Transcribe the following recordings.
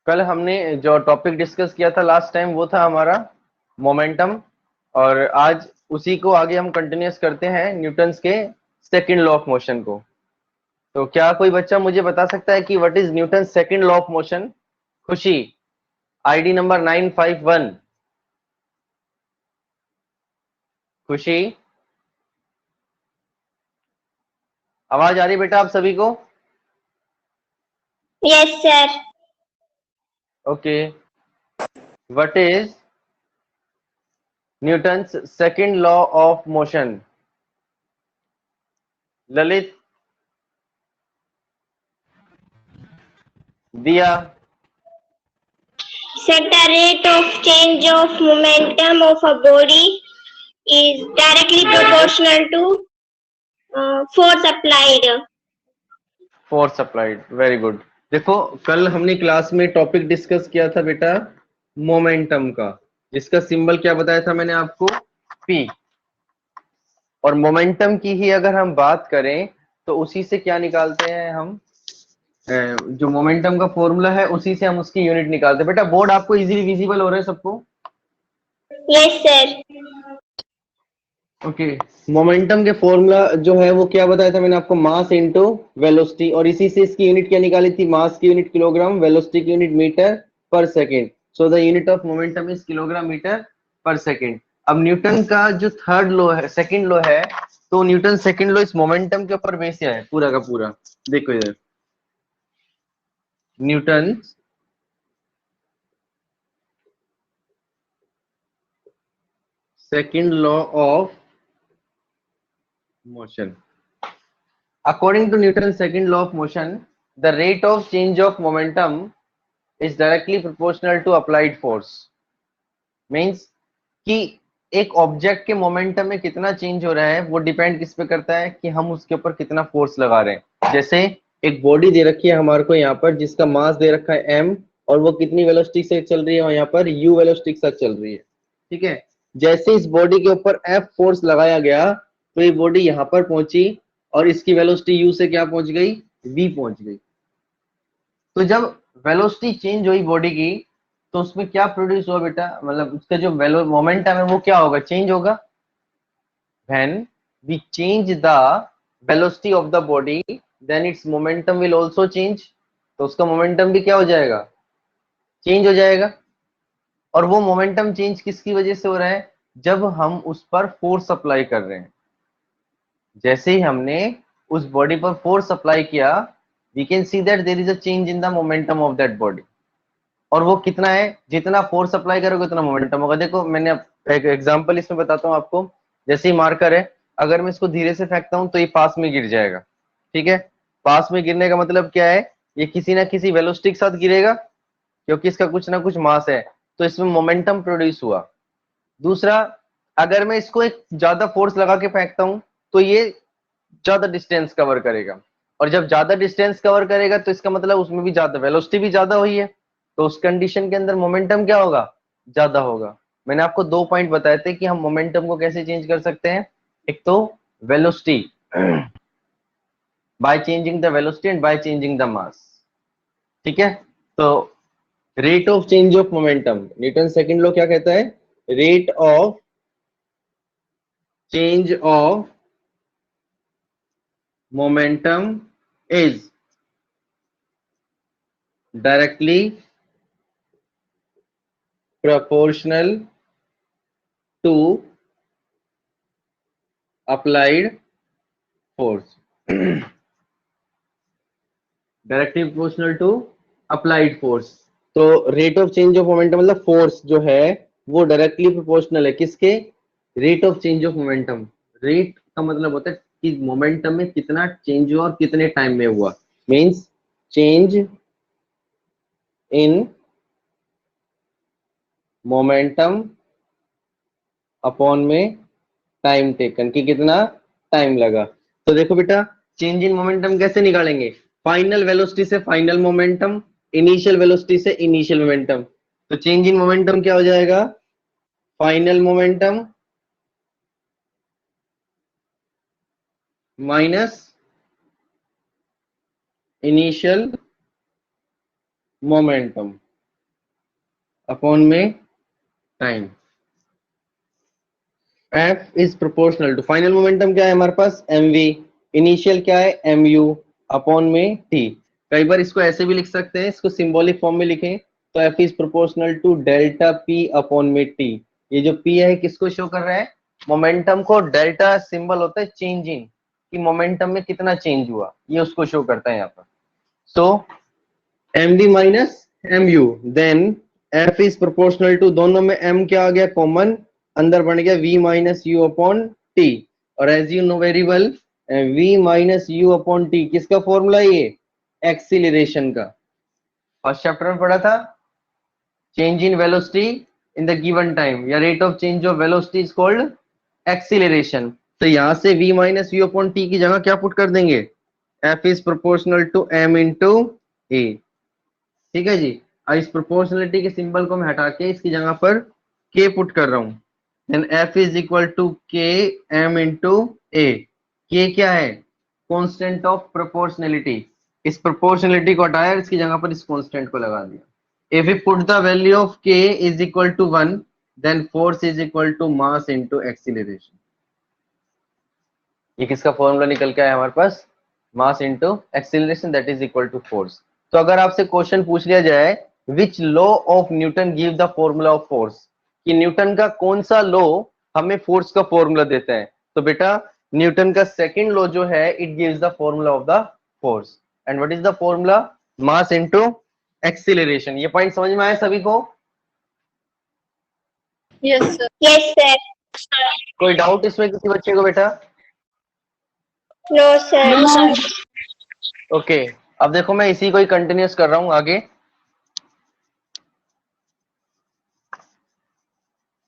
कल हमने जो टॉपिक डिस्कस किया था लास्ट टाइम वो था हमारा मोमेंटम, और आज उसी को आगे हम कंटिन्यूस करते हैं न्यूटन्स के सेकंड लॉ ऑफ मोशन को। तो क्या कोई बच्चा मुझे बता सकता है कि what is Newton second law of motion? खुशी, आईडी नंबर 951। खुशी, आवाज आ रही बेटा आप सभी को? Yes sir. Okay, what is Newton's second law of motion? Lalit, दिया, Sir, the rate of change of momentum of a body is directly proportional to force applied. Force applied, very good. देखो कल हमने क्लास में topic discuss किया था बेटा momentum का, जिसका सिंबल क्या बताया था मैंने आपको? पी। और मोमेंटम की ही अगर हम बात करें तो उसी से क्या निकालते हैं हम? जो मोमेंटम का फॉर्मूला है उसी से हम उसकी यूनिट निकालते हैं। बेटा बोर्ड आपको इजीली विजिबल हो रहा है सबको? Yes sir. ओके, मोमेंटम के फॉर्मूला जो है वो क्या बताया था मैंने आपको? मास इनटू वेलोसिटी, और इसी से इसकी यूनिट क्या निकाली थी? मास की यूनिट किलोग्राम, वेलोसिटी की unit metre per second. So the unit of momentum is kilogram metre per second. अब न्यूटन का जो थर्ड लॉ है, सेकंड लॉ है, तो न्यूटन सेकंड लॉ इस मोमेंटम के ऊपर बेस है पूरा का पूरा। देखो इधर, Newton second law of motion. According to Newton's second law of motion, the rate of change of momentum is directly proportional to applied force. Means कि एक ऑब्जेक्ट के मोमेंटम में कितना चेंज हो रहा है वो डिपेंड किस पे करता है? कि हम उसके ऊपर कितना फोर्स लगा रहे हैं। जैसे एक बॉडी दे रखी है हमारे को यहाँ पर, जिसका मास दे रखा है m, और वो कितनी वेलोसिटी से चल रही है? यहाँ पर u वेलोसिटी के साथ चल रही है। ठीक है, जैसे इस बॉडी के ऊपर F फोर्स लगाया गया तो ये बॉडी यहाँ पर पहुंची, और इसकी वेलोसिटी u से क्या पहुंच गई? v पहुंच गई। तो जब वेलोसिटी चेंज हुई बॉडी की तो उसमें क्या प्रोड्यूस हुआ बेटा? मतलब उसका जो मोमेंटम है वो क्या होगा? चेंज होगा। when we change the velocity of the body then its momentum will also change। तो उसका मोमेंटम भी क्या हो जाएगा? चेंज हो जाएगा। और वो मोमेंटम चेंज किसकी वजह से हो रहा है? जब हम उस पर फोर्स अप्लाई कर रहे हैं। जैसे ही हमने उस बॉडी पर फोर्स अप्लाई किया, we can see that there is a change in the momentum of that body. और वो कितना है? जितना फोर्स अप्लाई करोगे उतना मोमेंटम होगा। देखो मैंने एक एग्जांपल इसमें बताता हूँ आपको। जैसे ही मार्कर है, अगर मैं इसको धीरे से फेंकता हूँ तो ये पास में गिर जाएगा। ठीक है, पास में गिरने का मतलब क्या है? ये किसी ना किसी वेलोसिटी के साथ गिरेगा, क्योंकि इसका कुछ ना कुछ मास है, तो इसमें मोमेंटम प्रोड्यूस हुआ। दूसरा, अगर मैं इसको एक ज्यादा फोर्स लगा के फेंकता हूं तो ये ज्यादा डिस्टेंस कवर करेगा, और जब ज्यादा डिस्टेंस कवर करेगा तो इसका मतलब उसमें भी ज्यादा वेलोसिटी भी ज्यादा हुई है, तो उस कंडीशन के अंदर मोमेंटम क्या होगा? ज्यादा होगा। मैंने आपको दो पॉइंट बताए थे कि हम मोमेंटम को कैसे चेंज कर सकते हैं। एक तो velocity by changing the velocity and by changing the mass. ठीक है, तो rate of change of momentum, Newton second law क्या कहता है? Rate of change of momentum is directly proportional to applied force। Directly proportional to applied force. तो rate of change of momentum मतलब force जो है वो डायरेक्टली प्रोपोर्शनल है किसके? Rate of change of momentum. Rate का मतलब होता है कि मोमेंटम में कितना चेंज हुआ और कितने टाइम में हुआ। Means change in momentum upon में टाइम टेकन, कि कितना टाइम लगा। तो देखो बेटा, चेंज इन मोमेंटम कैसे निकालेंगे? फाइनल वेलोसिटी से फाइनल मोमेंटम, इनिशियल वेलोसिटी से इनिशियल मोमेंटम। तो चेंज इन मोमेंटम क्या हो जाएगा? Final momentum minus initial momentum. Upon में time. F is proportional to, final momentum क्या है हमारे पास, mv, इनिशियल क्या है mu अपॉन में t। कई बार इसको ऐसे भी लिख सकते हैं, इसको सिंबॉलिक फॉर्म में लिखें तो f is proportional to delta p upon में t। ये जो p है किसको शो कर रहा है, मोमेंटम को। डेल्टा सिंबल होता है चेंज इन, कि मोमेंटम में कितना चेंज हुआ, ये उसको शो करता है यहाँ पर। So mv minus mu, then f is proportional to, दोनों में m क्या आ गया कॉमन, अंदर बन गया v minus U upon T. और as you know very well, v minus U upon T किसका फॉर्मूला है, ये एक्सीलरेशन का। फर्स्ट चैप्टर में पढ़ा था, change in velocity in the given time या rate of change of velocity is called acceleration. तो यहां से v minus U upon T की जगह क्या पुट कर देंगे, f is proportional to m into A. ठीक है जी। अब इस प्रोपोर्शनलिटी के सिंबल को मैं हटा के इसकी जगह पर k पुट कर रहा हूं, then f is equal to k m into a. k क्या है, कांस्टेंट ऑफ प्रोपोर्शनलिटी। इस प्रोपोर्शनलिटी को हटाया, इसकी जगह पर इस कांस्टेंट को लगा दिया। If we put the value of k is equal to 1, then force is equal to mass into acceleration. ये किसका फॉर्मूला निकल के आया हमारे पास, mass into acceleration that is equal to force. तो अगर आपसे क्वेश्चन पूछ लिया जाए which law of Newton give the formula of force, कि न्यूटन का कौन सा लॉ हमें फोर्स का फॉर्मूला देता है, तो बेटा न्यूटन का सेकंड लॉ जो है it gives the formula of the force. And what is the formula, mass into acceleration. ये पॉइंट समझ में आया सभी को, यस सर। Yes, sir. कोई डाउट इसमें किसी बच्चे को बेटा? No, sir. No sir. Okay अब देखो मैं इसी को ही कंटिन्यूस कर रहा हूं आगे।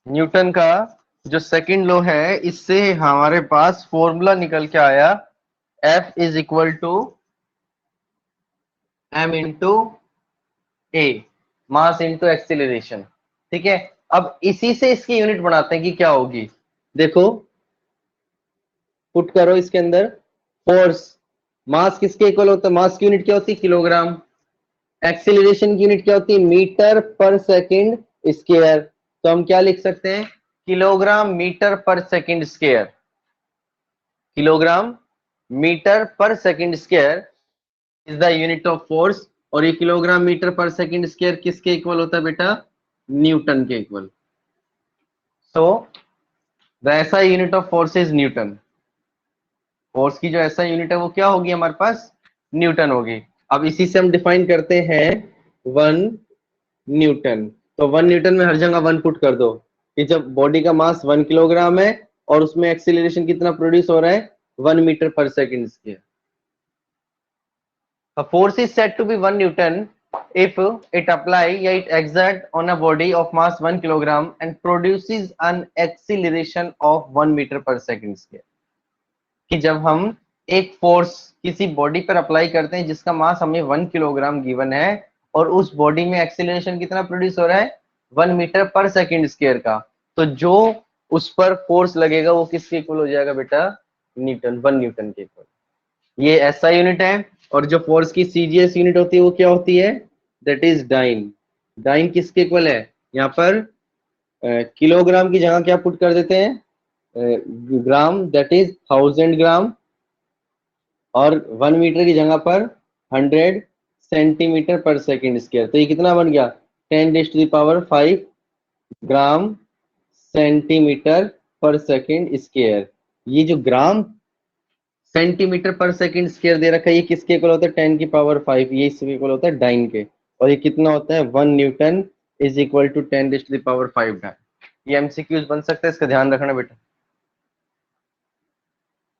न्यूटन का जो सेकंड लॉ है, इससे हमारे पास फॉर्मूला निकल के आया F is equal to m into a, mass into acceleration. ठीक है, अब इसी से इसकी यूनिट बनाते हैं कि क्या होगी। देखो पुट करो इसके अंदर, फोर्स मास किसके इक्वल होता है, मास की यूनिट क्या होती है किलोग्राम, एक्सीलरेशन की यूनिट क्या होती है मीटर पर सेकंड स्क्वायर। तो हम क्या लिख सकते हैं, किलोग्राम मीटर पर सेकंड स्क्वायर, किलोग्राम मीटर पर second square is the unit of force. और ये किलोग्राम मीटर पर सेकंड स्क्वायर किसके इक्वल होता है बेटा, न्यूटन के equal. So the SI unit of force is Newton. Force की जो ऐसा यूनिट है वो क्या होगी हमारे पास, न्यूटन होगी। अब इसी से हम डिफाइन करते हैं 1 न्यूटन। तो 1 न्यूटन में हर जगह 1 पुट कर दो, कि जब बॉडी का मास 1 किलोग्राम है और उसमें एक्सीलरेशन कितना प्रोड्यूस हो रहा है 1 मीटर पर second square. A force is said to be 1 Newton if it apply या it exert on a body of mass 1 kilogram and produces an acceleration of 1 meter per second square। कि जब हम एक force किसी body पर apply करते हैं जिसका मास हमें 1 किलोग्राम गिवन है और उस बॉडी में एक्सीलरेशन कितना प्रोड्यूस हो रहा है 1 मीटर पर सेकंड स्क्वायर का, तो जो उस पर फोर्स लगेगा वो किसके इक्वल हो जाएगा बेटा, न्यूटन, 1 न्यूटन के इक्वल। ये ऐसा यूनिट है। और जो फोर्स की सीजीएस यूनिट होती है वो क्या होती है, दैट इज डाइन। डाइन किसके इक्वल है, यहाँ पर किलोग्राम की जगह क्या पुट कर देते हैं ग्राम, दैट इज 1000 ग्राम। और 1 मीटर की जगह पर 100 सेंटीमीटर पर सेकंड स्क्वायर। तो ये कितना बन गया 10⁵ ग्राम सेंटीमीटर पर सेकंड स्क्वायर। ये जो ग्राम सेंटीमीटर पर सेकंड स्क्वायर दे रखा है ये किसके इक्वल होता है 10⁵, ये इसके इक्वल होता है डाइन के। और ये कितना होता है 1 newton is equal to 10⁵ dyne. ये एमसीक्यूज बन सकता है, इसका ध्यान रखना बेटा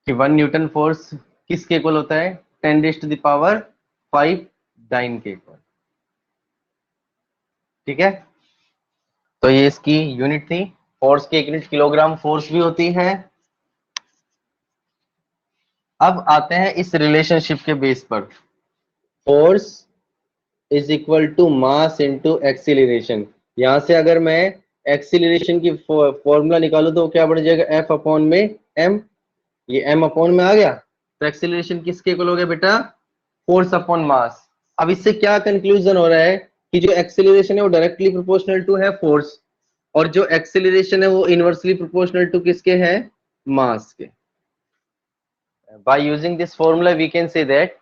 कि 1 न्यूटन फोर्स किसके इक्वल होता है 10⁵ डाइन के इक्वल। ठीक है, तो ये इसकी यूनिट थी। फोर्स की एक यूनिट किलोग्राम फोर्स भी होती है। अब आते हैं इस रिलेशनशिप के बेस पर, force is equal to mass into acceleration. यहां से अगर मैं एक्सीलरेशन की फॉर्मूला निकालू तो क्या बढ़ जाएगा F अपॉन में m, ये m अपॉन में आ गया। तो एक्सीलरेशन किसके इक्वल हो गया बेटा, फोर्स अपॉन मास। अब इससे क्या कंक्लूजन हो रहा है कि जो एक्सेलरेशन है वो डायरेक्टली प्रोपोर्शनल टू है फोर्स, और जो एक्सेलरेशन है वो इनवर्सली प्रोपोर्शनल टू किसके है, मास के। By using this formula we can say that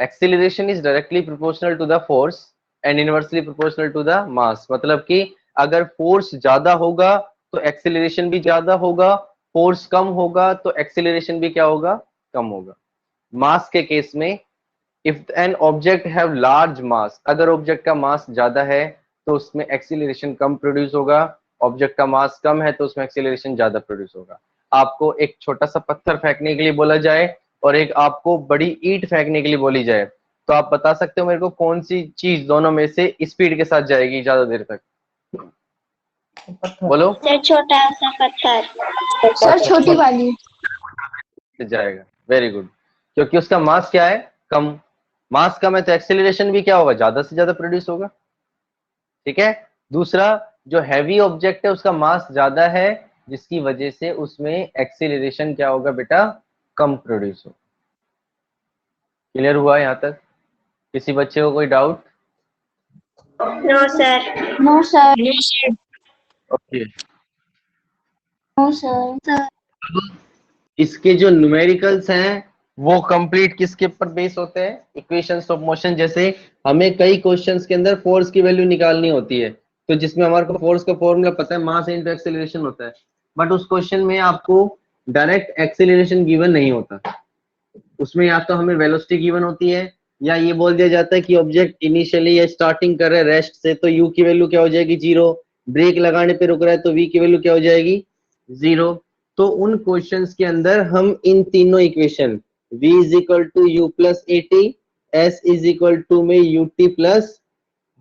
acceleration is directly proportional to the force and inversely proportional to the mass। मतलब कि अगर फोर्स ज्यादा होगा तो एक्सेलरेशन भी ज्यादा होगा, फोर्स कम होगा तो एक्सेलरेशन भी क्या होगा, कम होगा। मास के केस में if an object have large मास, अगर ऑब्जेक्ट का मास ज्यादा है तो उसमें एक्सेलरेशन कम प्रोड्यूस होगा, ऑब्जेक्ट का मास कम है तो उसमें एक्सेलरेशन ज्यादा प्रोड्यूस होगा। आपको एक छोटा सा पत्थर फेंकने के लिए बोला जाए और एक आपको बड़ी ईंट फेंकने के लिए बोली जाए, तो आप बता सकते हो मेरे को कौन सी चीज दोनों में से स्पीड के साथ जाएगी ज्यादा देर तक, बोलो। सर छोटा सा पत्थर। सर छोटी वाली। जाएगा, वेरी गुड, क्योंकि उसका मास क्या है, कम। मास कम है तो एक्सेलरेशन भी क्या होगा, ज्यादा से ज्यादा प्रोड्यूस होगा। ठीक है। दूसरा, जो हैवी ऑब्जेक्ट है उसका मास ज्यादा है, जिसकी वजह से उसमें एक्सेलरेशन क्या होगा बेटा, कम प्रोड्यूस होगा। क्लियर हुआ यहाँ तक? किसी बच्चे को कोई doubt? No sir. No sir. Okay. No sir. इसके जो न्यूमेरिकल्स हैं वो कंप्लीट किसके ऊपर बेस होते हैं, इक्वेशंस ऑफ मोशन। जैसे हमें कई क्वेश्चंस के अंदर फोर्स की वैल्यू निकालनी होती है, तो जिसमें हमारे को फोर्स का फॉर्मूला पता है, मास इनटू एक्सेलरेशन होता है, बट उस क्वेश्चन में आपको डायरेक्ट एक्सेलरेशन गिवन नहीं होता। उसमें या तो हमें वेलोसिटी गिवन होती है, या ये बोल दिया जाता है कि ऑब्जेक्ट इनिशियली या स्टार्टिंग कर रहा है रेस्ट से, तो यू की वैल्यू क्या हो जाएगी, 0। ब्रेक लगाने पे रुक रहा है तो वी की वैल्यू क्या हो जाएगी, 0। तो उन क्वेश्चंस के अंदर हम इन तीनों equation v is equal to U plus A T, S is equal to में U T plus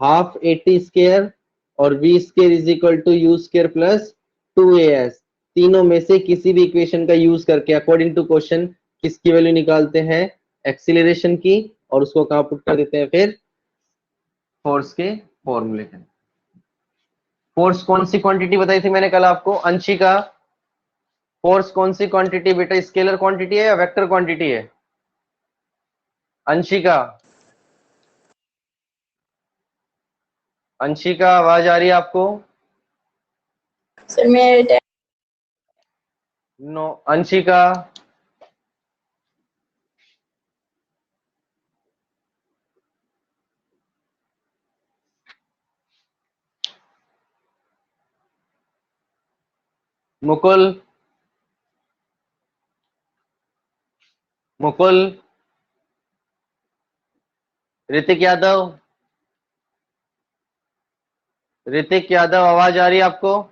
half A T square, और v square is equal to U square plus 2as, तीनों में से किसी भी इक्वेशन का यूज करके according to question किसकी वैल्यू निकालते हैं, एक्सीलरेशन की, और उसको कहां पुट कर देते हैं फिर, फोर्स के फॉर्मूले के। फोर्स कौन सी क्वांटिटी बताई थी मैंने कल आपको, अंशिका? फोर्स कौन सी क्वांटिटी बेटा, स्केलर क्वांटिटी है या वेक्टर क्वांटिटी है? अंशिका, अंशिका आवाज आ रही है आपको? सर मेरे नो, अंशिका। मुकुल, मुकुल, ऋतिक यादव, ऋतिक यादव आवाज आ रही है आपको?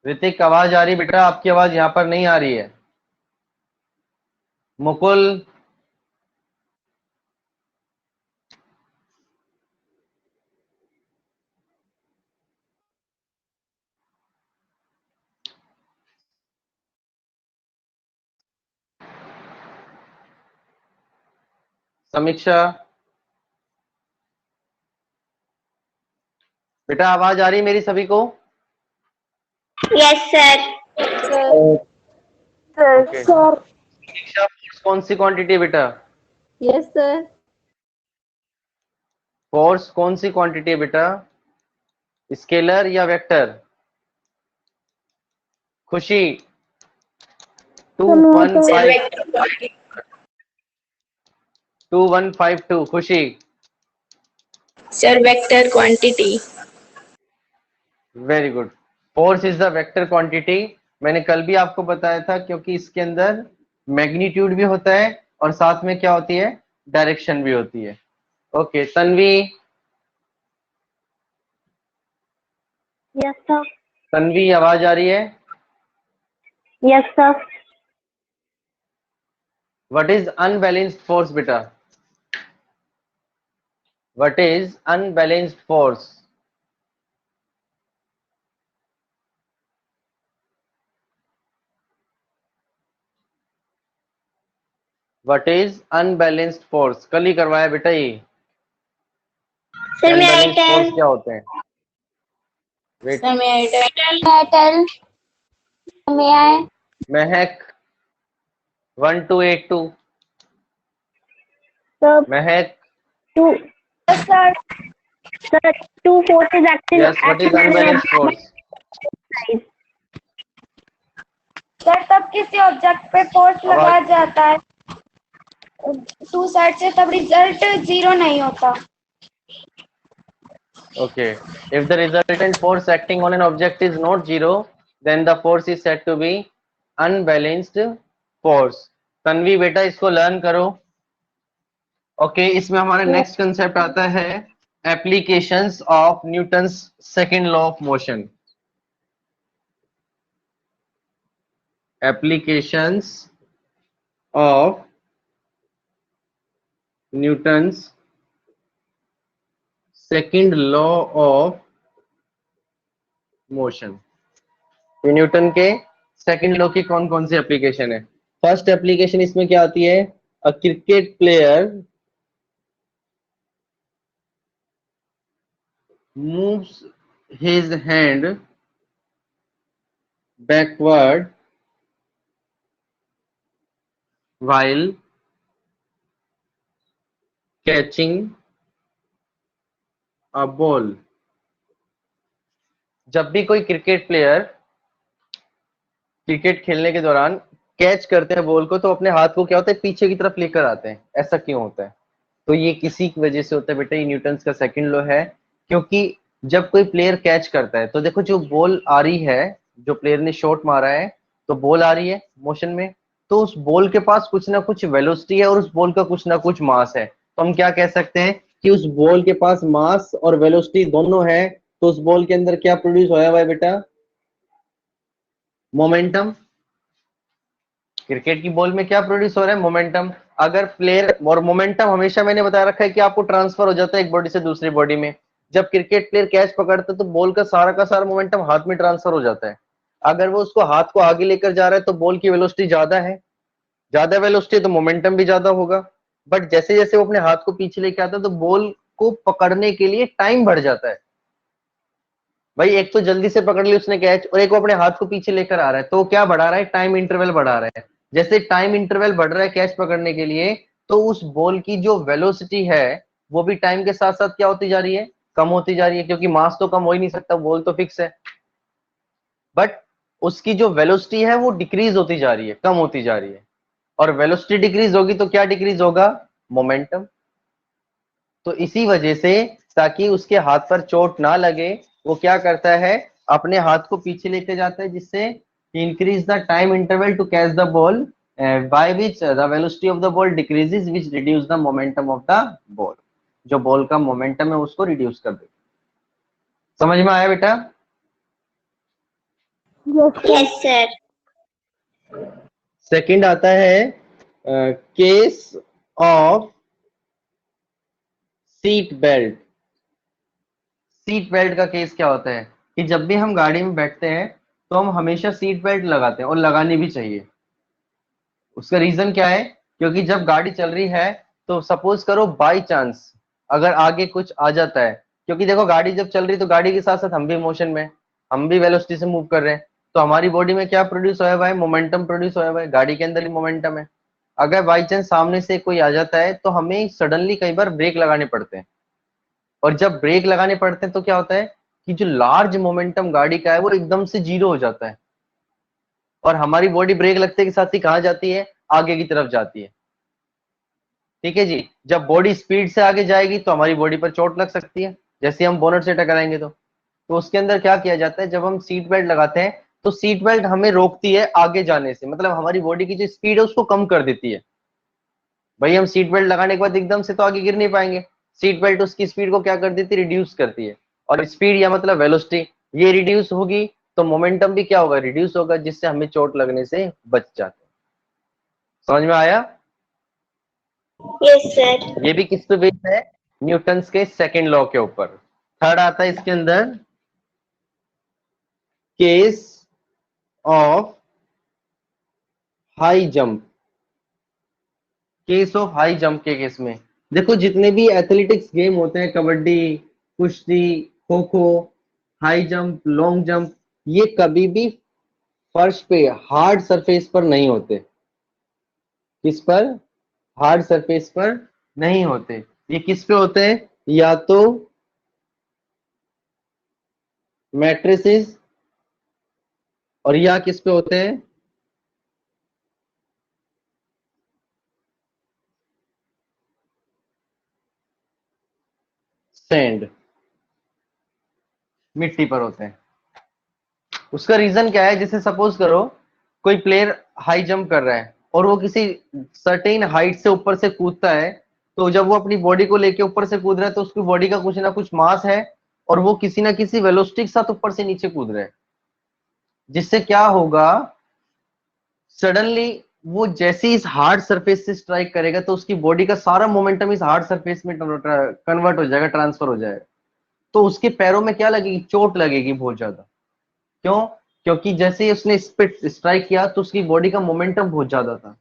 ऋतिक आवाज आ रही बेटा? आपकी आवाज यहाँ पर नहीं आ रही है। मुकुल, समीक्षा, बेटा आवाज आ रही है मेरी सभी को? Yes sir. Okay. समीक्षा, फोर्स कौन सी क्वांटिटी है बेटा? Yes sir. फोर्स कौन सी क्वांटिटी है बेटा, स्केलर या वेक्टर? खुशी, 2152, खुशी। Sir vector quantity. Very good, force is the vector quantity. मैंने कल भी आपको बताया था, क्योंकि इसके अंदर मैग्नीट्यूड भी होता है और साथ में क्या होती है, डायरेक्शन भी होती है। Okay, Tanvi, yes sir. Tanvi आवाज आ रही है? Yes sir. What is unbalanced force बेटा, what is unbalanced force? What is unbalanced force? कल ही करवाया बेटा ये। सर मैं अनबैलेंस्ड फोर्स आइटल। क्या होते हैं? वेट, सर मेटल में आए। महक 1282, So Mehak, two, sir, sir, two forces acting yes, what is acting on an unbalanced force? object. Sir तब किसी ऑब्जेक्ट पे फोर्स लगाया आवाज, जाता है टू साइड से तब रिजल्ट जीरो नहीं होता okay. If the resultant force acting on an object is not zero, then the force is said to be unbalanced force. Tanvi बेटा इसको लर्न करो. ओके इसमें हमारा नेक्स्ट कंसेप्ट आता है applications of Newton's second law of motion. Applications of Newton's second law of motion. Newton के second law की कौन कौन सी एप्लीकेशन है? फर्स्ट एप्लीकेशन इसमें क्या आती है? A cricket player moves his hand backward while catching a ball. जब भी कोई क्रिकेट प्लेयर क्रिकेट खेलने के दौरान कैच करते हैं बॉल को तो अपने हाथ को क्या होता है पीछे की तरफ लेकर आते हैं. ऐसा क्यों होता है? तो ये किसी की वजह से होता है बेटा. ये न्यूटन्स का सेकंड लॉ है. क्योंकि जब कोई प्लेयर कैच करता है तो देखो जो बॉल आ रही है, जो प्लेयर ने शॉट मारा है तो बॉल आ रही है मोशन में, तो उस बॉल के पास कुछ ना कुछ वेलोसिटी है और उस बॉल का कुछ ना कुछ मास है. तो हम क्या कह सकते हैं कि उस बॉल के पास मास और वेलोसिटी दोनों है. तो उस बॉल के अंदर क्या प्रोड्यूस होया हुआ है बेटा? मोमेंटम. क्रिकेट की बॉल में क्या प्रोड्यूस हो रहा है? मोमेंटम. अगर प्लेयर और मोमेंटम हमेशा मैंने बता रखा है कि आपको ट्रांसफर हो जाता है एक बॉडी से दूसरी बॉडी में. जब क्रिकेट प्लेयर कैच पकड़ता है तो बॉल का सारा मोमेंटम हाथ में ट्रांसफर हो जाता है. अगर वो उसको हाथ को आगे लेकर जा रहा है तो बॉल की वेलोसिटी ज्यादा है. ज्यादा वेलोसिटी तो मोमेंटम भी ज्यादा होगा. बट जैसे जैसे वो अपने हाथ को पीछे लेके आता है तो बॉल को पकड़ने के लिए टाइम बढ़ जाता है. भाई एक तो जल्दी से पकड़ ली उसने कैच और एक वो अपने हाथ को पीछे लेकर आ रहा है. तो क्या बढ़ा रहा है? टाइम इंटरवल बढ़ा रहा है. जैसे टाइम इंटरवल बढ़ रहा है कैच पकड़ने के लिए तो उस बॉल की जो वेलोसिटी है वो भी टाइम के साथ साथ क्या होती जा रही है? कम होती जा रही है. क्योंकि मास तो कम हो ही नहीं सकता, बॉल तो फिक्स है. बट उसकी जो वेलोसिटी है वो डिक्रीज होती जा रही है, कम होती जा रही है. और वेलोसिटी डिक्रीज होगी तो क्या डिक्रीज होगा? मोमेंटम. तो इसी वजह से ताकि उसके हाथ पर चोट ना लगे वो क्या करता है? अपने हाथ को पीछे लेके जाता है जिससे increase the time interval to catch the ball by which the velocity of the ball decreases which reduce the momentum of the ball. जो बॉल का मोमेंटम है उसको रिड्यूस कर देता. समझ में आया बेटा? यस सर सेकंड आता है case of seat belt. Seat belt का केस क्या होता है कि जब भी हम गाड़ी में बैठते हैं तो हम हमेशा सीट बेल्ट लगाते हैं और लगानी भी चाहिए. उसका रीजन क्या है? क्योंकि जब गाड़ी चल रही है तो सपोज करो बाई चांस अगर आगे कुछ आ जाता है, क्योंकि देखो गाड़ी जब चल रही तो गाड़ी के साथ साथ हम भी मोशन में, हम भी वेलोसिटी से मूव कर रहे हैं. तो हमारी बॉडी में क्या प्रोड्यूस होया हुआ है? मोमेंटम प्रोड्यूस होया हुआ है. गाड़ी के अंदर ही मोमेंटम है. अगर बाई चांस सामने से कोई आ जाता है तो हमें सडनली कई बार ब्रेक लगाने पड़ते हैं. और जब ब्रेक लगाने पड़ते हैं तो क्या होता है कि जो लार्ज मोमेंटम गाड़ी का है वो एकदम से जीरो हो जाता है और हमारी बॉडी ब्रेक लगते के साथ ही कहां जाती है? आगे की तरफ जाती है. ठीक है जी. जब बॉडी स्पीड से आगे जाएगी तो हमारी बॉडी पर चोट लग सकती है जैसे हम बोनट से टकराएंगे. तो उसके अंदर क्या किया जाता है? जब हम सीट बेल्ट लगाते हैं तो सीट बेल्ट हमें रोकती है आगे जाने से, मतलब हमारी बॉडी की जो स्पीड है उसको कम कर देती है. भाई हम सीट बेल्ट लगाने के बाद एकदम से तो आगे गिर नहीं पाएंगे. सीट बेल्ट उसकी स्पीड को क्या कर देती है? रिड्यूस करती है. और स्पीड या मतलब वेलोसिटी ये रिड्यूस होगी तो मोमेंटम भी क्या होगा? रिड्यूस होगा, जिससे हमें चोट लगने से बच जाते हैं. समझ में आया? यस सर ये भी किस पे बेस्ड है? न्यूटन्स के सेकंड लॉ के ऊपर. थर्ड आता है इसके अंदर case of high jump. Case of high jump के केस में देखो जितने भी एथलेटिक्स गेम होते हैं, कबड्डी, कुश्ती, kho kho, high jump, long jump, ये कभी भी फर्श पे हार्ड सरफेस पर नहीं होते. किस पर? हार्ड सरफेस पर नहीं होते। ये किस पे होते हैं? या तो मैट्रिसेस और या किस पे होते हैं? सैंड, मिट्टी पर होते हैं। उसका रीजन क्या है? जैसे सपोज करो कोई प्लेयर हाई जंप कर रहा है और वो किसी सर्टेन हाइट से ऊपर से कूदता है, तो जब वो अपनी बॉडी को लेके ऊपर से कूद रहा है तो उसकी बॉडी का कुछ ना कुछ मास है और वो किसी ना किसी वेलोसिटी के साथ ऊपर से नीचे कूद रहा है, जिससे क्या होगा, सडनली वो जैसे ही इस हार्ड सरफेस से स्ट्राइक करेगा तो उसकी बॉडी का सारा मोमेंटम इस हार्ड सरफेस में कन्वर्ट हो जाएगा, ट्रांसफर हो जाएगा। तो उसके पैरों में क्या लगेगी? चोट लगेगी बहुत ज्यादा। क्यों? क्योंकि जैसे ही उसने इस पे स्ट्राइक किया तो उसकी बॉडी का मोमेंटम बहुत ज्यादा था।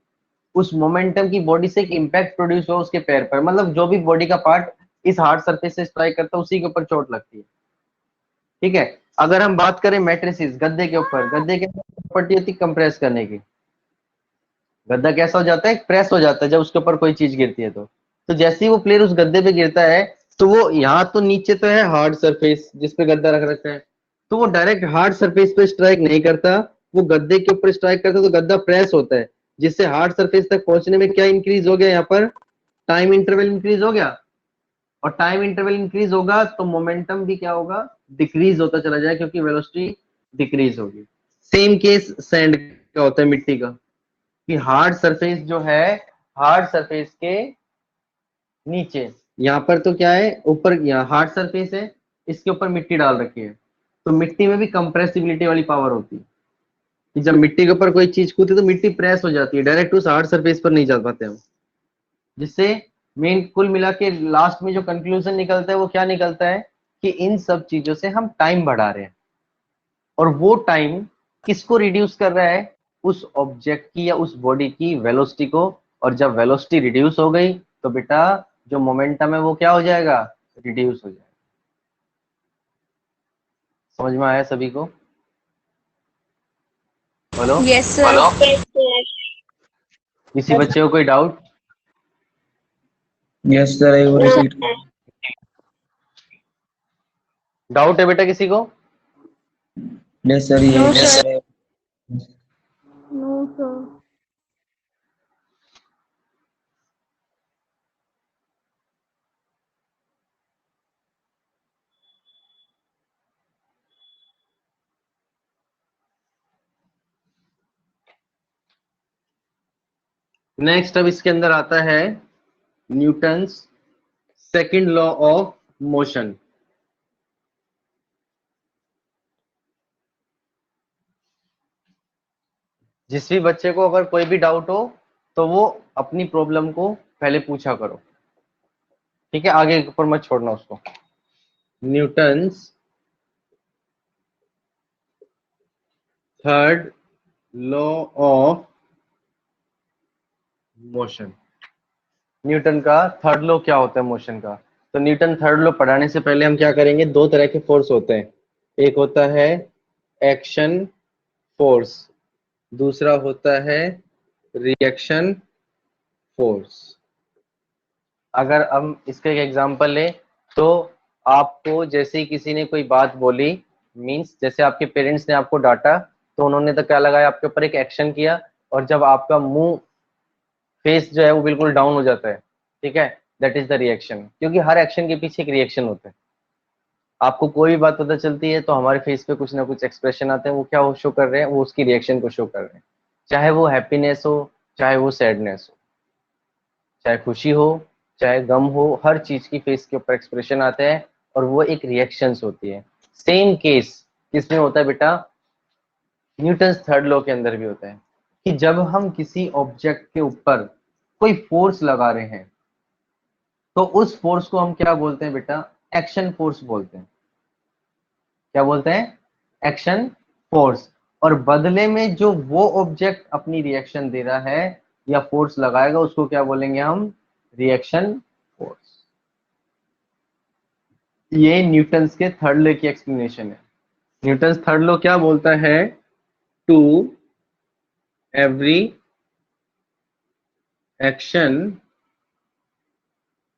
उस मोमेंटम की बॉडी से एक इम्पैक्ट प्रोड्यूस हुआ उसके पैर पर। मतलब जो भी बॉडी का पार्ट इस हार्ड सरफेस से स्ट्राइक करता है उसी के ऊपर चोट लगती है। ठीक है। अगर हम बात करें मैट्रिसेस, गद्दे के ऊपर, गद्दे के प्रॉपर्टी होती है कंप्रेस करने की। गद्दा कैसा हो जाता है? प्रेस हो जाता है जब उसके ऊपर कोई चीज गिरती है तो जैसे ही वो प्लेयर उस गद्दे पे गिरता है तो वो यहाँ तो नीचे तो है हार्ड सरफेस जिस पे गद्दा रख रखा है, तो वो डायरेक्ट हार्ड सरफेस पे स्ट्राइक नहीं करता, वो गद्दे के ऊपर स्ट्राइक करता है तो गद्दा प्रेस होता है, जिससे हार्ड सरफेस तक पहुंचने में क्या इंक्रीज हो गया? यहाँ पर टाइम इंटरवल इंक्रीज हो गया। और टाइम इंटरवल इंक्रीज होगा तो मोमेंटम भी क्या होगा? डिक्रीज होता चला जाएगा, क्योंकि वेलोसिटी डिक्रीज होगी। सेम केस सैंड का होता है, मिट्टी का, कि हार्ड सरफेस जो है, हार्ड सरफेस के नीचे यहाँ पर तो क्या है? ऊपर यहाँ हार्ड सरफेस है, इसके ऊपर मिट्टी डाल रखी है, तो मिट्टी में भी कंप्रेसिबिलिटी वाली पावर होती है कि जब मिट्टी के ऊपर कोई चीज कूदती है तो मिट्टी प्रेस हो जाती है, डायरेक्ट उस हार्ड सरफेस पर नहीं जा पाते हम। जिससे मेन कुल मिला के लास्ट में जो कंक्लूजन निकलता है वो क्या निकलता है? कि इन सब चीजों से हम टाइम बढ़ा रहे हैं, और वो टाइम किसको रिड्यूस कर रहा है? उस ऑब्जेक्ट की या उस बॉडी की वेलोसिटी को। और जब वेलोसिटी रिड्यूस हो गई तो बेटा जो मोमेंटम है वो क्या हो जाएगा? रिड्यूस हो जाएगा। समझ में आया सभी को? बोलो। Yes sir. Hello. Yes, sir. किसी बच्चे को कोई doubt? Yes, sir. I will No, repeat. sir. Doubt है बेटा किसी को? Yes, sir. No, Yes, sir. sir. No sir. Next अब इसके अंदर आता है Newton's second law of motion. जिस भी बच्चे को अगर कोई भी डाउट हो तो वो अपनी प्रॉब्लम को पहले पूछा करो, ठीक है? आगे ऊपर मत छोड़ना उसको। Newton's third law of motion. Newton का थर्ड लॉ क्या होता है मोशन का? तो न्यूटन थर्ड लॉ पढ़ाने से पहले हम क्या करेंगे? दो तरह के फोर्स होते हैं, एक होता है एक्शन फोर्स, दूसरा होता है रिएक्शन फोर्स। अगर हम इसका एक एग्जांपल लें तो आपको जैसे ही किसी ने कोई बात बोली, मींस जैसे आपके पेरेंट्स ने आपको डांटा, तो उन्होंने तो क्या लगाया? आपके ऊपर एक एक्शन किया, और जब आपका मुंह, फेस जो है वो बिल्कुल डाउन हो जाता है, ठीक है, दैट इज द रिएक्शन। क्योंकि हर एक्शन के पीछे एक रिएक्शन होता है। आपको कोई भी बात पता चलती है तो हमारे फेस पे कुछ ना कुछ एक्सप्रेशन आते हैं, वो क्या शो कर रहे हैं? वो उसकी रिएक्शन को शो कर रहे हैं। चाहे वो हैप्पीनेस हो, चाहे वो सैडनेस हो, चाहे खुशी हो, चाहे गम हो, हर चीज की फेस के ऊपर एक्सप्रेशन आते हैं और वो एक रिएक्शंस होती है। सेम केस किसमें होता है बेटा? न्यूटन्स थर्ड लॉ के अंदर भी होता है कि जब हम किसी ऑब्जेक्ट के ऊपर कोई फोर्स लगा रहे हैं तो उस फोर्स को हम क्या बोलते हैं बेटा? एक्शन फोर्स बोलते हैं। क्या बोलते हैं? Action force. और बदले में जो वो ऑब्जेक्ट अपनी रिएक्शन दे रहा है या फोर्स लगाएगा उसको क्या बोलेंगे हम? Reaction force. ये न्यूटन्स के थर्ड लॉ की एक्सप्लेनेशन है। न्यूटन्स थर्ड लॉ क्या बोलता है? To every action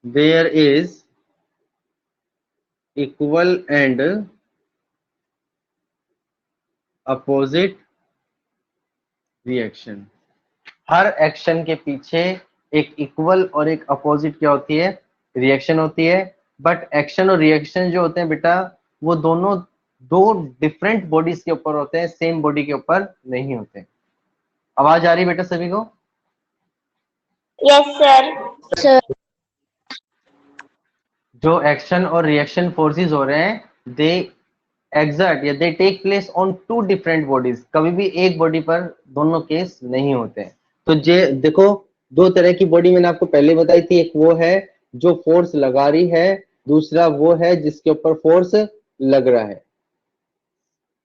there is equal and opposite reaction. हर एक्शन के पीछे एक इक्वल और एक अपोजिट क्या होती है, रिएक्शन होती है। बट एक्शन और रिएक्शन जो होते हैं बेटा, वो दोनों दो डिफरेंट बॉडीज के ऊपर होते हैं, सेम बॉडी के ऊपर नहीं होते। आवाज आ रही है बेटा सभी को? Yes, sir. Sir. जो एक्शन और रिएक्शन फोर्सेस हो रहे हैं, दे एग्जर्ट या they take place on two different bodies, कभी भी एक बॉडी पर दोनों केस नहीं होते हैं। तो जे देखो, दो तरह की बॉडी मैंने आपको पहले बताई थी, एक वो है जो फोर्स लगा रही है, दूसरा वो है जिसके ऊपर फोर्स लग रहा है।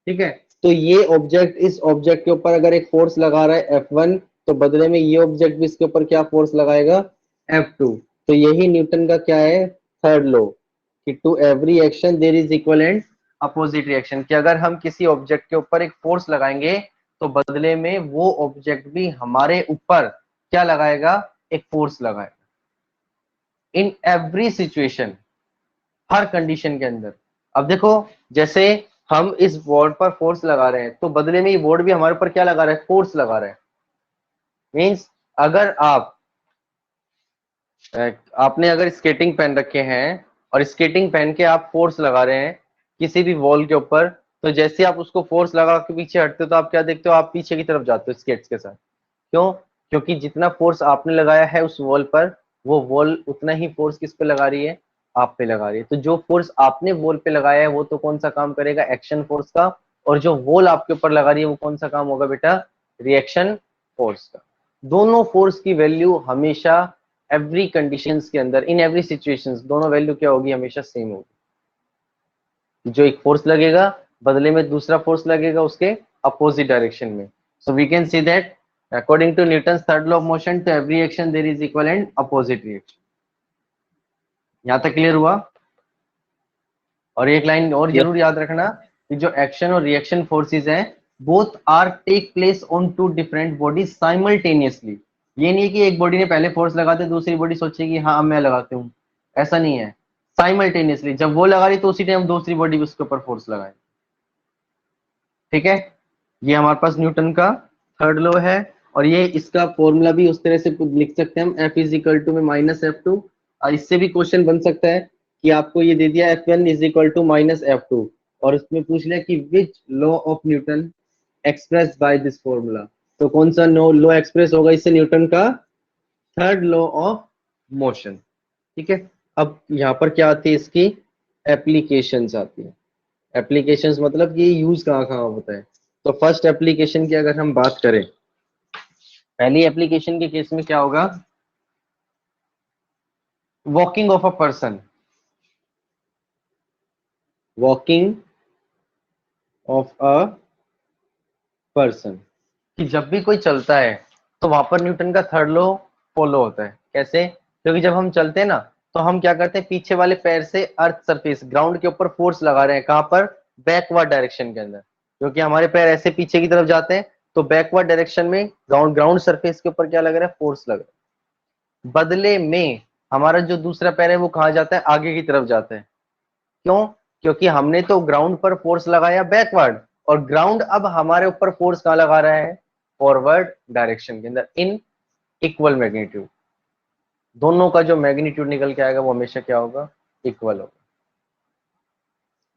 ठीक है, तो ये ऑब्जेक्ट इस ऑब्जेक्ट के ऊपर अगर एक फोर्स लगा रहा है F1, तो बदले में ये ऑब्जेक्ट भी इसके ऊपर क्या फोर्स लगाएगा, F2। तो यही न्यूटन का क्या है, थर्ड लॉ, कि to every action there is equal and opposite reaction, कि अगर हम किसी ऑब्जेक्ट के ऊपर एक फोर्स लगाएंगे तो बदले में वो ऑब्जेक्ट भी हमारे ऊपर क्या लगाएगा, एक फोर्स लगाएगा। In every situation, her condition के अंदर। अब देखो, जैसे हम इस बोर्ड पर फोर्स लगा रहे हैं, तो बदले में ये बोर्ड भी हमारे ऊपर क्या लगा रहा है, फोर्स लगा रहा है। मींस अगर आपने अगर स्केटिंग पहन रखे हैं और स्केटिंग पहन के आप फोर्स लगा रहे हैं किसी भी वॉल के ऊपर, तो जैसे आप उसको फोर्स लगा के पीछे हटते हो तो आप क्या देखते हो, आप पीछे की तरफ जाते हो स्केट्स के साथ। क्यों? क्योंकि जितना फोर्स आपने लगाया है उस वॉल पर, वो वॉल उतना ही फोर्स किस पे लगा रही है, आप पे लगा रही है। तो जो फोर्स आपने वॉल पे लगाया है वो तो कौन सा काम करेगा, एक्शन फोर्स का, और जो वॉल आपके ऊपर लगा रही है वो कौन सा काम होगा बेटा, रिएक्शन फोर्स का। दोनों फोर्स की वैल्यू हमेशा एवरी कंडीशंस के अंदर, इन एवरी सिचुएशंस, दोनों वैल्यू क्या होगी, हमेशा सेम होगी। जो एक फोर्स लगेगा बदले में दूसरा फोर्स लगेगा उसके अपोजिट डायरेक्शन में। So we can see that according to Newton's third law of motion, to every action there is equal and opposite reaction। यहां तक क्लियर हुआ? और एक लाइन और Yes. जरूर याद रखना कि जो एक्शन और रिएक्शन फोर्सेस हैं, both are take place on two different bodies simultaneously. ये नहीं है कि एक बॉडी ने पहले फोर्स लगाते दूसरी बॉडी सोचेगी हाँ मैं लगाती हूँ, ऐसा नहीं है। साइमल्टेनियसली जब वो लगा रही तो उसी टाइम दूसरी बॉडी भी उसके ऊपर फोर्स लगाए। ठीक है, ये हमारे पास न्यूटन का थर्ड लॉ है, और ये इसका फॉर्मूला भी उस तरह से लिख सकते हैं हम, F इज इक्वल टू में माइनस F2। इससे भी क्वेश्चन बन सकता है कि आपको ये दे दिया F1 is equal to minus F2, और उसमें पूछ लिया कि विच law of Newton express by this formula. तो कौन सा लॉ एक्सप्रेस होगा इससे, न्यूटन का थर्ड लॉ ऑफ मोशन। ठीक है, अब यहाँ पर क्या आती है, इसकी एप्लीकेशंस आती है। एप्लीकेशंस मतलब ये यूज कहाँ कहाँ होता है। तो फर्स्ट एप्लीकेशन की अगर हम बात करें, पहली एप्लीकेशन के केस में क्या होगा, walking of a person, walking of a person, कि जब भी कोई चलता है तो वहां पर न्यूटन का थर्ड लॉ फॉलो होता है। कैसे? क्योंकि जब हम चलते हैं ना तो हम क्या करते हैं, पीछे वाले पैर से अर्थ सरफेस ग्राउंड के ऊपर फोर्स लगा रहे हैं, कहां पर, बैकवर्ड डायरेक्शन के अंदर। क्योंकि हमारे पैर ऐसे पीछे की तरफ जाते हैं तो बैकवर्ड डायरेक्शन में ग्राउंड सरफेस के ऊपर क्या लग रहा है, फोर्स लग रहा है। बदले में हमारा जो दूसरा पैर है वो कहाँ जाता है, आगे की तरफ जाता है। क्यों? क्योंकि हमने तो ग्राउंड पर फोर्स लगाया बैकवर्ड, और ग्राउंड अब हमारे ऊपर फोर्स कहाँ लगा रहा है, फॉरवर्ड डायरेक्शन के अंदर, इन इक्वल मैग्नीट्यूड। दोनों का जो मैग्नीट्यूड निकल के आएगा वो हमेशा क्या होगा, इक्वल होगा।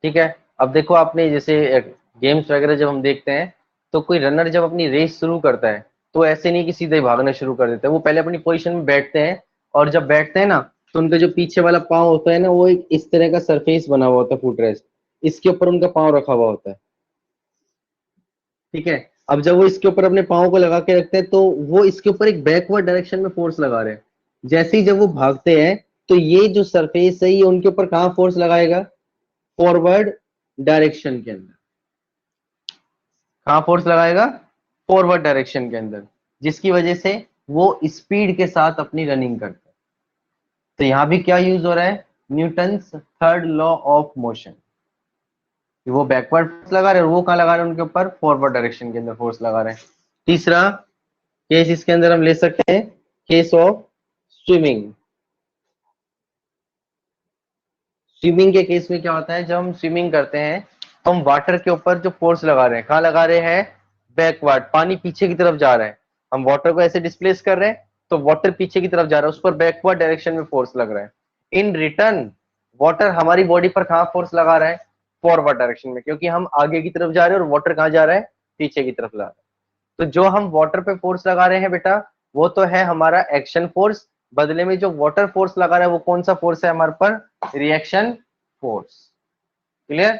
ठीक है, अब देखो आपने जैसे गेम्स वगैरह जब हम देखते हैं तो कोई रनर जब अपनी रेस शुरू करता है तो ऐसे नहीं कि सीधे भागना शुरू कर देता है, वो पहले अपनी पोजीशन में बैठते हैं, और जब बैठते हैं ना तो उनका जो पीछे वाला पाँव होता है ना, वो एक इस तरह का सरफेस बना हुआ होता है, फुट रेस्ट, इसके ऊपर उनका पाँव रखा हुआ होता है। ठीक है, अब जब वो इसके ऊपर अपने पाँव को लगा के रखते हैं तो वो इसके ऊपर एक बैकवर्ड डायरेक्शन में फोर्स लगा रहे हैं। जैसे ही जब वो भागते हैं तो ये जो सरफेस है ये उनके ऊपर कहाँ फोर्स लगाएगा, फॉरवर्ड डायरेक्शन के अंदर। कहाँ फोर्स लगाएगा, फॉरवर्ड डायरेक्शन के अंदर, जिसकी वजह से वो स्पीड के साथ अपनी रनिंग करता है। तो यहां भी क्या यूज हो रहा है, Newton's third law of motion. वो बैकवर्ड फोर्स लगा रहे हैं और वो कहाँ लगा रहे हैं, उनके ऊपर फॉरवर्ड डायरेक्शन के अंदर फोर्स लगा रहे हैं। तीसरा केस इसके अंदर हम ले सकते हैं, केस ऑफ स्विमिंग। स्विमिंग के केस में क्या होता है, जब हम स्विमिंग करते हैं तो हम वाटर के ऊपर जो फोर्स लगा रहे हैं, कहाँ लगा रहे हैं, बैकवर्ड, पानी पीछे की तरफ जा रहा है, हम वाटर को ऐसे डिस्प्लेस कर रहे हैं तो वाटर पीछे की तरफ जा रहा है, उस पर बैकवर्ड डायरेक्शन में फोर्स लग रहा है। इन रिटर्न वाटर हमारी बॉडी पर कहाँ फोर्स लगा रहा है, फॉरवर्ड डायरेक्शन में, क्योंकि हम आगे की तरफ जा रहे हैं और वाटर कहाँ जा रहा है, पीछे की तरफ जा रहा है। तो जो हम वाटर पे फोर्स लगा रहे हैं बेटा, वो तो है हमारा एक्शन फोर्स, बदले में जो वाटर फोर्स लगा रहा है वो कौन सा फोर्स है हमारे पर, रिएक्शन फोर्स। क्लियर।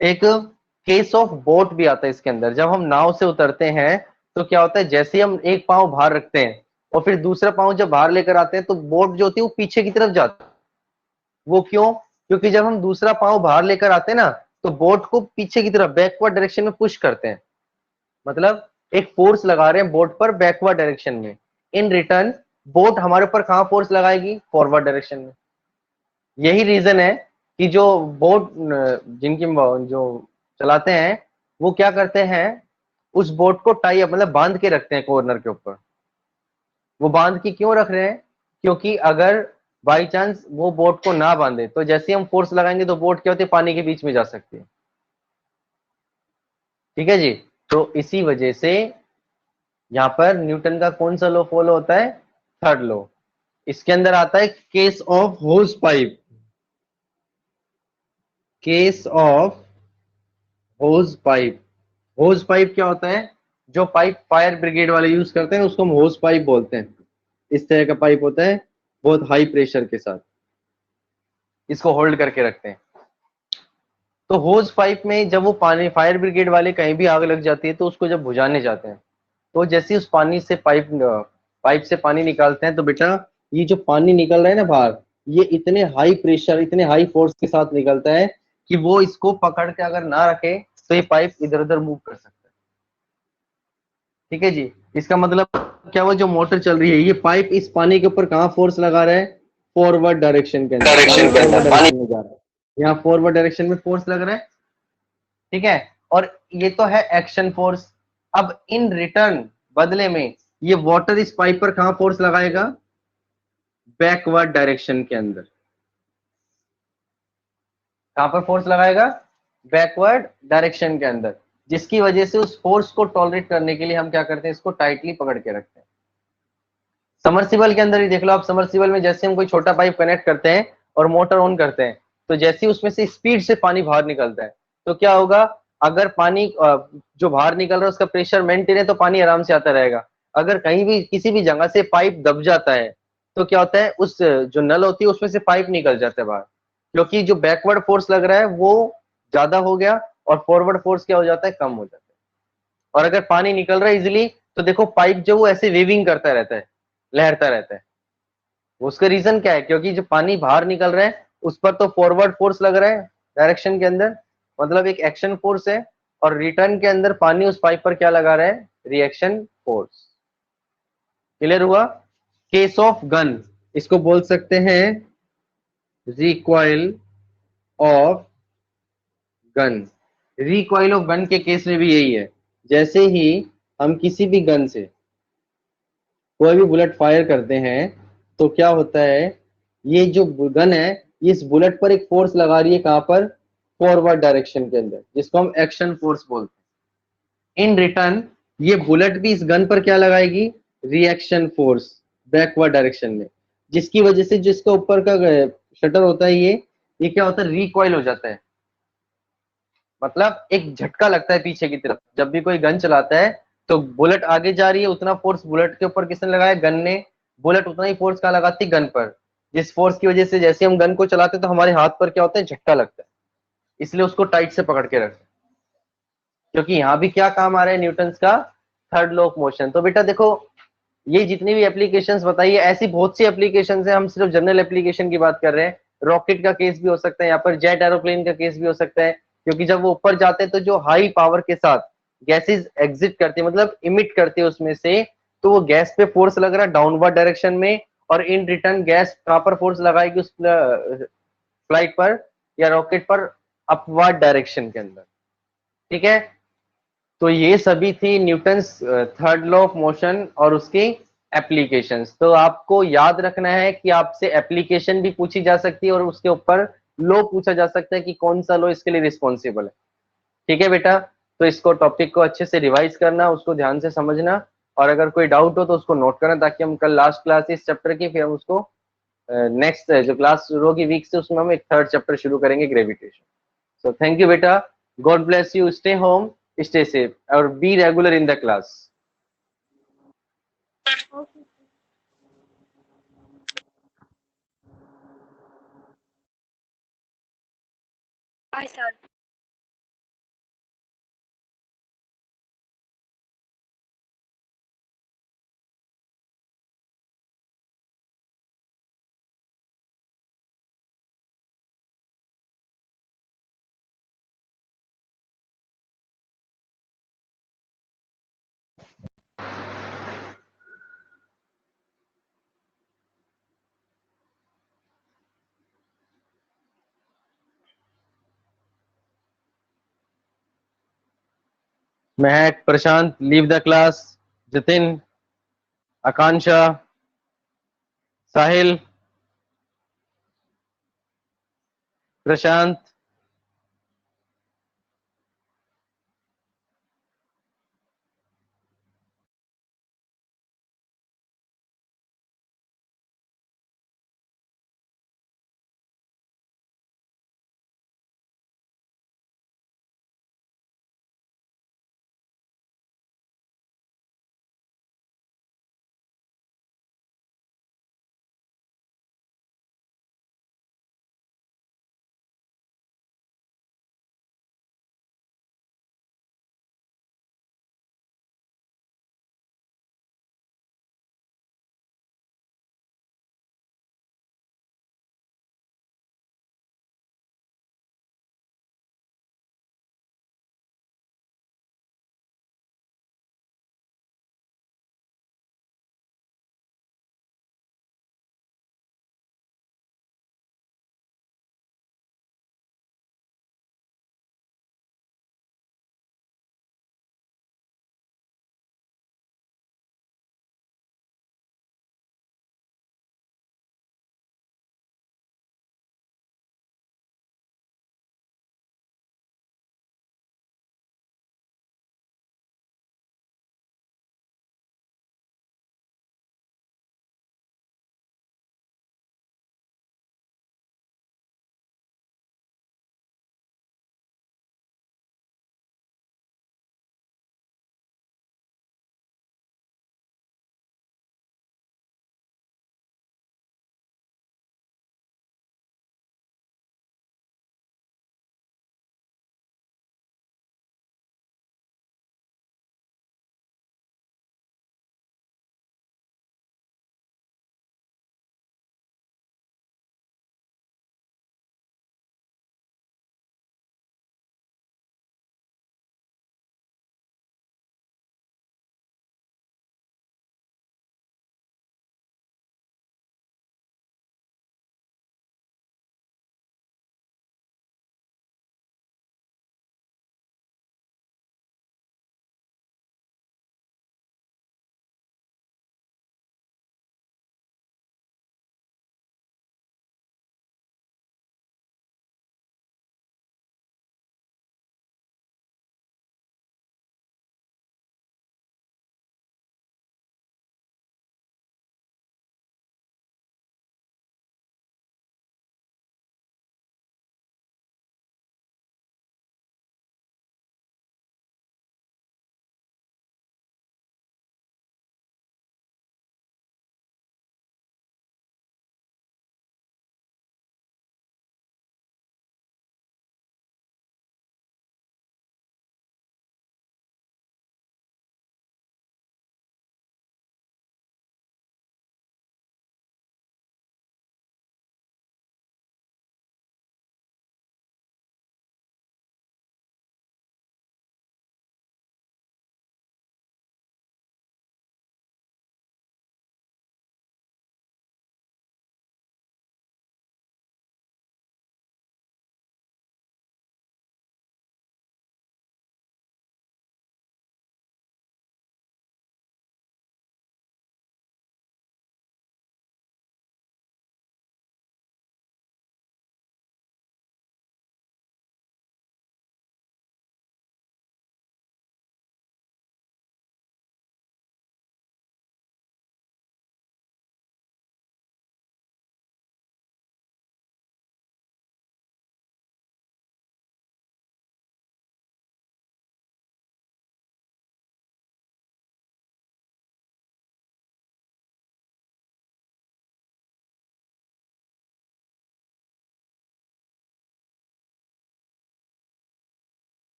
एक केस ऑफ बोट भी आता है इसके अंदर, जब हम नाव से उतरते हैं तो क्या होता है, जैसे ही हम एक पांव बाहर रखते हैं और फिर दूसरा पांव जब बाहर लेकर आते हैं तो बोट जो होती है वो पीछे की तरफ जाती है। वो क्यों, क्योंकि जब हम दूसरा पांव बाहर लेकर आते हैं ना तो बोट को पीछे की तरफ बैकवर्ड डायरेक्शन में पुश करते हैं, मतलब एक फोर्स लगा रहे हैं बोट पर बैकवर्ड डायरेक्शन में। इन रिटर्न बोट हमारे ऊपर कहां फोर्स लगाएगी, फॉरवर्ड डायरेक्शन में। यही रीजन है कि जो बोट जिनकी जो चलाते हैं वो क्या करते हैं, उस बोट को टाई अप मतलब बांध के रखते हैं कॉर्नर के ऊपर। वो बांध के क्यों रख रहे हैं, क्योंकि अगर बाई चांस वो बोट को ना बांधे तो जैसे हम फोर्स लगाएंगे तो बोट क्या होती है, पानी के बीच में जा सकती है। ठीक है जी। तो इसी वजह से यहाँ पर न्यूटन का कौन सा लॉ फॉलो होता है, थर्ड लॉ। इसके अंदर आता है case of hose pipe, case of hose pipe. Hose pipe क्या होता है, जो पाइप फायर ब्रिगेड वाले यूज करते हैं उसको हम होज पाइप बोलते हैं। इस तरह का पाइप होता है बहुत हाई प्रेशर के साथ, इसको होल्ड करके रखते हैं। तो होज पाइप में जब वो पानी, फायर ब्रिगेड वाले कहीं भी आग लग जाती है तो उसको जब बुझाने जाते हैं तो जैसे उस पानी से पाइप से पानी निकालते हैं तो बेटा ये जो पानी निकल रहा है ना बाहर, ये इतने हाई प्रेशर, इतने हाई फोर्स के साथ निकलता है कि वो इसको पकड़ के अगर ना रखे तो ये पाइप इधर उधर मूव कर सकता है। ठीक है जी। इसका मतलब क्या हुआ, जो मोटर चल रही है ये पाइप इस पानी के ऊपर कहाँ फोर्स लगा रहा है, फॉरवर्ड डायरेक्शन के अंदर, पानी फॉरवर्ड डायरेक्शन में जा रहा है, यहाँ फॉरवर्ड डायरेक्शन में फोर्स लग रहा है। ठीक है। और ये तो है एक्शन फोर्स। अब इन रिटर्न बदले में ये वाटर इस पाइप पर कहां फोर्स लगाएगा, बैकवर्ड डायरेक्शन के अंदर। कहां पर फोर्स लगाएगा, बैकवर्ड डायरेक्शन के अंदर, जिसकी वजह से उस फोर्स को टॉलरेट करने के लिए हम क्या करते हैं, इसको टाइटली पकड़ के रखते हैं। समरसिबल के अंदर ही देख लो आप, समरसिबल में जैसे हम कोई छोटा पाइप कनेक्ट करते हैं और मोटर ऑन करते हैं तो जैसे ही उसमें से स्पीड से पानी बाहर निकलता है तो क्या होगा, अगर पानी जो बाहर निकल रहा है उसका प्रेशर मेंटेन है तो पानी आराम से आता रहेगा। अगर कहीं भी किसी भी जगह से पाइप दब जाता है तो क्या होता है, उस जो नल होती है उसमें से पाइप निकल जाता है बाहर, क्योंकि जो बैकवर्ड फोर्स लग रहा है वो ज्यादा हो गया और फॉरवर्ड फोर्स क्या हो जाता है, कम हो जाता है। और अगर पानी निकल रहा है इजिली तो देखो पाइप जो वो ऐसे वेविंग करता रहता है, लहरता रहता है। उसका रीजन क्या है, क्योंकि जो पानी बाहर निकल रहा है उस पर तो फॉरवर्ड फोर्स लग रहा है डायरेक्शन के अंदर, मतलब एक एक्शन फोर्स है, और रिटर्न के अंदर पानी उस पाइप पर क्या लगा रहा है, रिएक्शन फोर्स। क्लियर हुआ। केस ऑफ गन, इसको बोल सकते हैं recoil of gun. Recoil of gun के केस में भी यही है, जैसे ही हम किसी भी गन से कोई भी बुलेट फायर करते हैं तो क्या होता है, ये जो गन है ये इस बुलेट पर एक फोर्स लगा रही है, कहां पर, फॉरवर्ड डायरेक्शन के अंदर, जिसको हम एक्शन फोर्स बोलते हैं। इन रिटर्न ये बुलेट भी इस गन पर क्या लगाएगी, रिएक्शन फोर्स, बैकवर्ड डायरेक्शन में, जिसकी वजह से जिसका ऊपर का शटर होता है ये क्या होता है, रिकॉइल हो जाता है। मतलब एक झटका लगता है पीछे की तरफ, जब भी कोई गन चलाता है तो बुलेट आगे जा रही है, उतना फोर्स बुलेट के ऊपर किसने लगाया, गन ने। बुलेट उतना ही फोर्स कहाँ लगाती, गन पर, जिस फोर्स की वजह से जैसे हम गन को चलाते हैं तो हमारे हाथ पर क्या होता है, झटका लगता है, इसलिए उसको टाइट से पकड़ के रखते हैं। क्योंकि यहाँ भी क्या काम आ रहा है, न्यूटन का थर्ड लॉ ऑफ मोशन। तो बेटा देखो ये जितनी भी एप्लीकेशंस बताई है, ऐसी बहुत सी एप्लीकेशंस है, हम सिर्फ जनरल एप्लीकेशन की बात कर रहे हैं। रॉकेट का केस भी हो सकता है, यहाँ पर जेट एरोप्लेन का केस भी हो सकता है, क्योंकि जब वो ऊपर जाते हैं तो जो हाई पावर के साथ गैसेस एग्जिट करती है, मतलब इमिट करती है उसमें से, तो वो गैस पे फोर्स लग रहा है डाउनवर्ड डायरेक्शन में, और इन रिटर्न गैस कहां पर फोर्स लगाएगी, उस फ्लाइट पर या रॉकेट पर, अपवर्ड डायरेक्शन के अंदर। ठीक है। तो ये सभी थी Newton's third law of motion और उसकी एप्लीकेशंस। तो आपको याद रखना है कि आपसे एप्लीकेशन भी पूछी जा सकती है और उसके ऊपर लो पूछा जा सकता है कि कौन सा लो इसके लिए रिस्पॉन्सिबल है। ठीक है बेटा, तो इसको टॉपिक को अच्छे से रिवाइज करना, उसको ध्यान से समझना, और अगर कोई डाउट हो तो उसको नोट करना, ताकि हम कल लास्ट क्लास इस चैप्टर की, फिर हम उसको नेक्स्ट जो क्लास शुरू होगी वीक से, उसमें हम एक थर्ड चैप्टर शुरू करेंगे, ग्रेविटेशन। सो थैंक यू बेटा, God bless you, stay home, stay safe, और be regular in the class. Okay. Bye, sir. Mahak, Prashant, leave the class. Jatin, Akanksha, Sahil, Prashant,